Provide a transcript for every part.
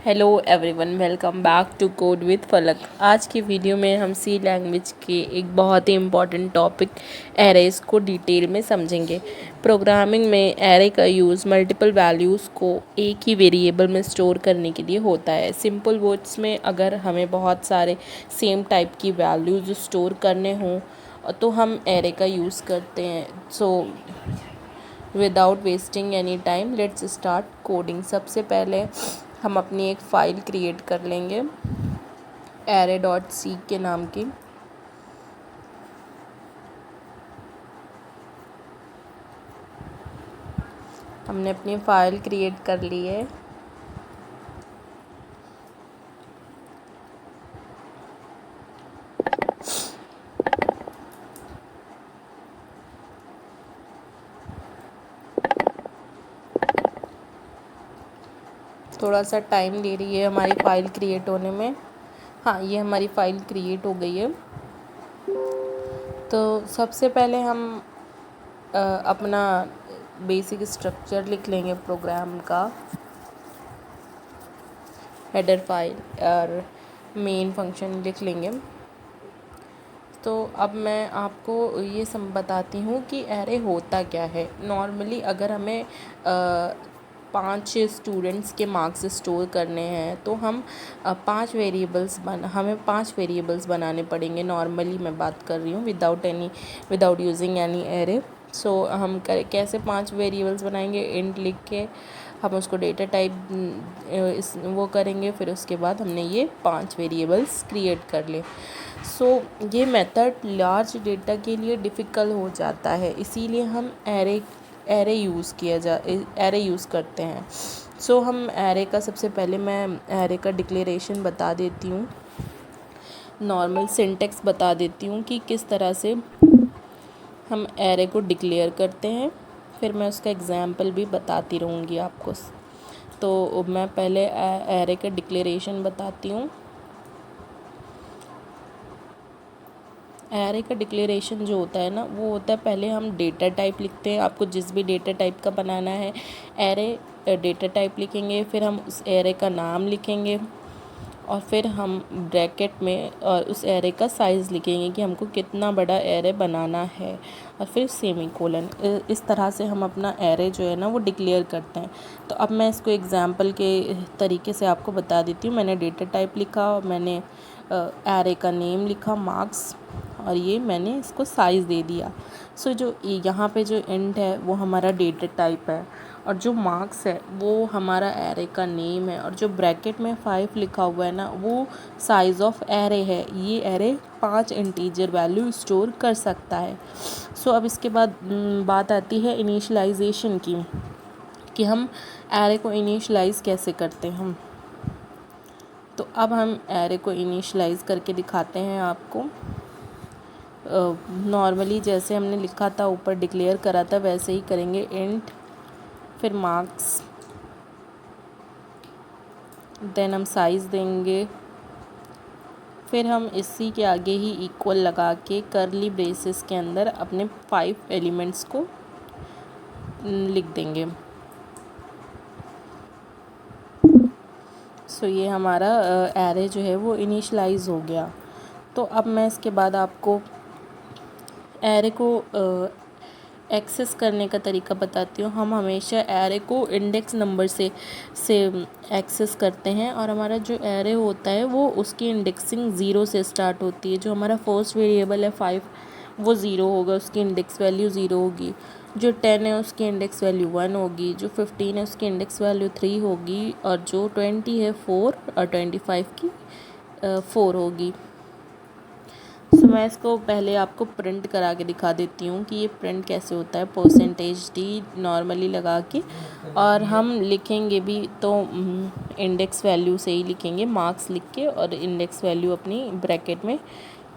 Hello everyone, welcome back to code with Falak. आज की video में हम सी लैंग्वेज के एक बहुत ही इम्पॉर्टेंट टॉपिक एरेज को डिटेल में समझेंगे। प्रोग्रामिंग में एरे का यूज़ मल्टीपल वैल्यूज़ को एक ही वेरिएबल में स्टोर करने के लिए होता है। सिंपल वर्ड्स में, अगर हमें बहुत सारे सेम टाइप की वैल्यूज़ स्टोर करने हों तो हम एरे का यूज़ करते हैं। So without wasting any time let's start coding. सबसे पहले हम अपनी एक फ़ाइल क्रिएट कर लेंगे array.c के नाम की। हमने अपनी फ़ाइल क्रिएट कर ली है। थोड़ा सा टाइम ले रही है हमारी फ़ाइल क्रिएट होने में। हाँ, ये हमारी फ़ाइल क्रिएट हो गई है। तो सबसे पहले हम अपना बेसिक स्ट्रक्चर लिख लेंगे प्रोग्राम का। हेडर फाइल और मेन फंक्शन लिख लेंगे। तो अब मैं आपको ये सब बताती हूँ कि एरे होता क्या है। नॉर्मली अगर हमें 5 स्टूडेंट्स के मार्क्स स्टोर करने हैं तो हम हमें 5 वेरिएबल्स बनाने पड़ेंगे। नॉर्मली मैं बात कर रही हूँ विदाउट यूजिंग एनी एरे। सो हम कैसे 5 वेरिएबल्स बनाएंगे। इंट लिख के हम उसको डेटा टाइप वो करेंगे, फिर उसके बाद हमने ये 5 वेरिएबल्स क्रिएट कर लिए। सो ये मेथड लार्ज डेटा के लिए डिफ़िकल्ट हो जाता है, इसीलिए हम एरे यूज़ करते हैं। सो हम एरे का सबसे पहले मैं एरे का डिक्लेरेशन बता देती हूँ। नॉर्मल सिंटेक्स बता देती हूँ कि किस तरह से हम एरे को डिक्लेयर करते हैं, फिर मैं उसका एग्जाम्पल भी बताती रहूँगी आपको। तो मैं पहले एरे का डिक्लेरेशन बताती हूँ। एरे का डिक्लेरेशन जो होता है ना, वो होता है पहले हम डेटा टाइप लिखते हैं। आपको जिस भी डेटा टाइप का बनाना है एरे डेटा टाइप लिखेंगे, फिर हम उस एरे का नाम लिखेंगे और फिर हम ब्रैकेट में और उस एरे का साइज़ लिखेंगे कि हमको कितना बड़ा एरे बनाना है, और फिर सेमीकोलन। इस तरह से हम अपना एरे जो है ना वो डिक्लेयर करते हैं। तो अब मैं इसको एग्जांपल के तरीके से आपको बता देती हूँ। मैंने डेटा टाइप लिखा और मैंने एरे का नेम लिखा मार्क्स, और ये मैंने इसको साइज़ दे दिया। सो जो यहाँ पे जो इंट है वो हमारा डेटा टाइप है, और जो मार्क्स है वो हमारा एरे का नेम है, और जो ब्रैकेट में 5 लिखा हुआ है ना वो साइज़ ऑफ एरे है। ये एरे 5 इंटीजर वैल्यू स्टोर कर सकता है। सो अब इसके बाद बात आती है इनिशियलाइजेशन की, कि हम एरे को इनिशियलाइज़ कैसे करते हैं हम। तो अब हम एरे को इनिशियलाइज़ करके दिखाते हैं आपको। नॉर्मली जैसे हमने लिखा था, ऊपर डिक्लेयर करा था, वैसे ही करेंगे। इंट, फिर मार्क्स, देन हम साइज़ देंगे, फिर हम इसी के आगे ही इक्वल लगा के कर्ली ब्रेसेस के अंदर अपने 5 एलिमेंट्स को लिख देंगे। सो ये हमारा एरे जो है वो इनिशियलाइज़ हो गया। तो अब मैं इसके बाद आपको एरे को एक्सेस करने का तरीका बताती हूँ। हम हमेशा एरे को इंडेक्स नंबर से एक्सेस करते हैं, और हमारा जो एरे होता है वो उसकी इंडेक्सिंग 0 से स्टार्ट होती है। जो हमारा फर्स्ट वेरिएबल है 5, वो 0 होगा, उसकी इंडेक्स वैल्यू 0 होगी। जो 10 है उसकी इंडेक्स वैल्यू 1 होगी। जो 15 है उसकी इंडेक्स वैल्यू 3 होगी, और जो 20 है 4, और 25 की 4 होगी। सो मैं इसको पहले आपको प्रिंट करा के दिखा देती हूँ कि ये प्रिंट कैसे होता है। %d नॉर्मली लगा के, और हम लिखेंगे भी तो इंडेक्स वैल्यू से ही लिखेंगे, मार्क्स लिख के, और इंडेक्स वैल्यू अपनी ब्रैकेट में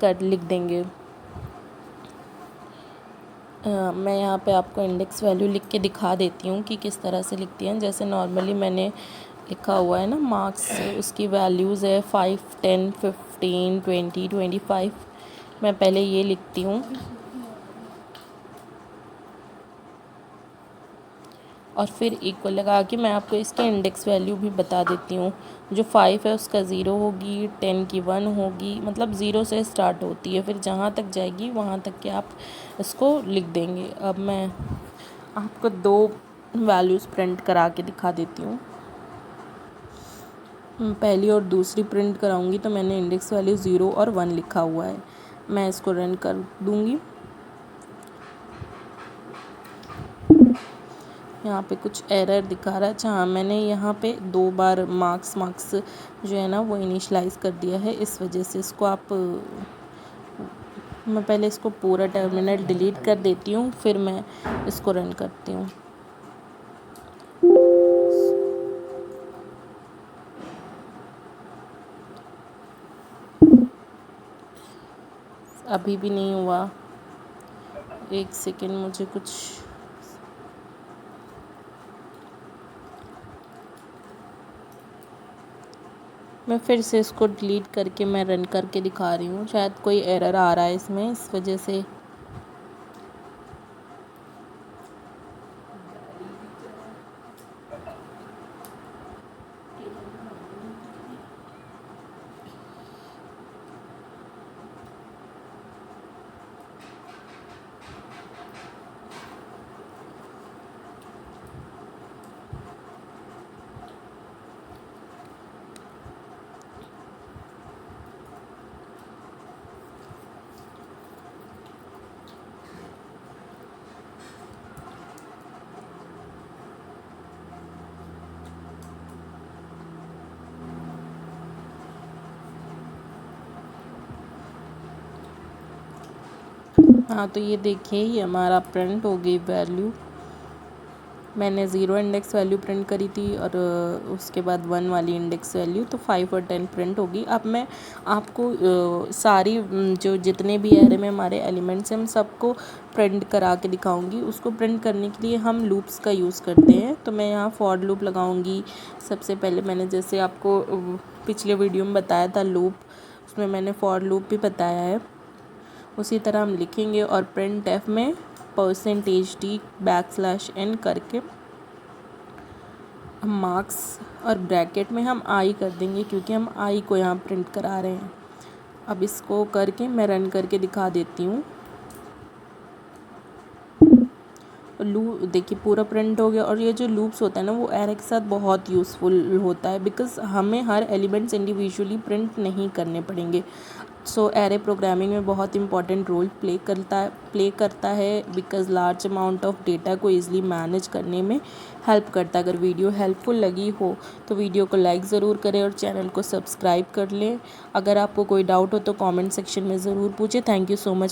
लिख देंगे। मैं यहाँ पे आपको इंडेक्स वैल्यू लिख के दिखा देती हूँ कि किस तरह से लिखती हैं। जैसे नॉर्मली मैंने लिखा हुआ है ना मार्क्स, उसकी वैल्यूज़ है 5, 10, 15, 20, 25। मैं पहले ये लिखती हूँ। और फिर इक्वल लगा के मैं आपको इसके इंडेक्स वैल्यू भी बता देती हूँ। जो 5 है उसका 0 होगी, 10 की 1 होगी, मतलब 0 से स्टार्ट होती है, फिर जहाँ तक जाएगी वहाँ तक के आप इसको लिख देंगे। अब मैं आपको 2 वैल्यूज़ प्रिंट करा के दिखा देती हूँ। पहली और दूसरी प्रिंट कराऊंगी तो मैंने इंडेक्स वैल्यू 0 और 1 लिखा हुआ है। मैं इसको रन कर दूंगी। यहाँ पे कुछ एरर दिखा रहा है। अच्छा, मैंने यहाँ पे 2 बार मार्क्स जो है ना वो इनिशलाइज़ कर दिया है, इस वजह से इसको आप मैं पहले इसको पूरा टर्मिनल डिलीट कर देती हूँ, फिर मैं इसको रन करती हूँ। अभी भी नहीं हुआ, 1 सेकेंड मुझे कुछ मैं फिर से इसको डिलीट करके मैं रन करके दिखा रही हूँ। शायद कोई एरर आ रहा है इसमें, इस वजह से। हाँ, तो ये देखिए, ये हमारा प्रिंट हो गई वैल्यू। मैंने 0 इंडेक्स वैल्यू प्रिंट करी थी और उसके बाद 1 वाली इंडेक्स वैल्यू, तो 5 और 10 प्रिंट होगी। अब मैं आपको सारी जो जितने भी एरे में हमारे एलिमेंट्स हैं, हम सबको प्रिंट करा के दिखाऊंगी। उसको प्रिंट करने के लिए हम लूप्स का यूज़ करते हैं। तो मैं यहाँ फॉर लूप लगाऊंगी। सबसे पहले मैंने जैसे आपको पिछले वीडियो में बताया था लूप, उसमें मैंने फॉर लूप भी बताया है। उसी तरह हम लिखेंगे और प्रिंट एफ में %d\n करके हम मार्क्स और ब्रैकेट में हम आई कर देंगे, क्योंकि हम आई को यहाँ प्रिंट करा रहे हैं। अब इसको करके मैं रन करके दिखा देती हूँ। लूप देखिए पूरा प्रिंट हो गया। और ये जो लूप्स होता है ना, वो एरे के साथ बहुत यूज़फुल होता है, बिकॉज़ हमें हर एलिमेंट्स इंडिविजुअली प्रिंट नहीं करने पड़ेंगे। सो एरे प्रोग्रामिंग में बहुत इंपॉर्टेंट रोल प्ले करता है because large amount of data को ईज़िली मैनेज करने में हेल्प करता है। अगर वीडियो हेल्पफुल लगी हो तो वीडियो को लाइक ज़रूर करें और चैनल को सब्सक्राइब कर लें। अगर आपको कोई डाउट हो तो कमेंट सेक्शन में ज़रूर पूछें। Thank you so much.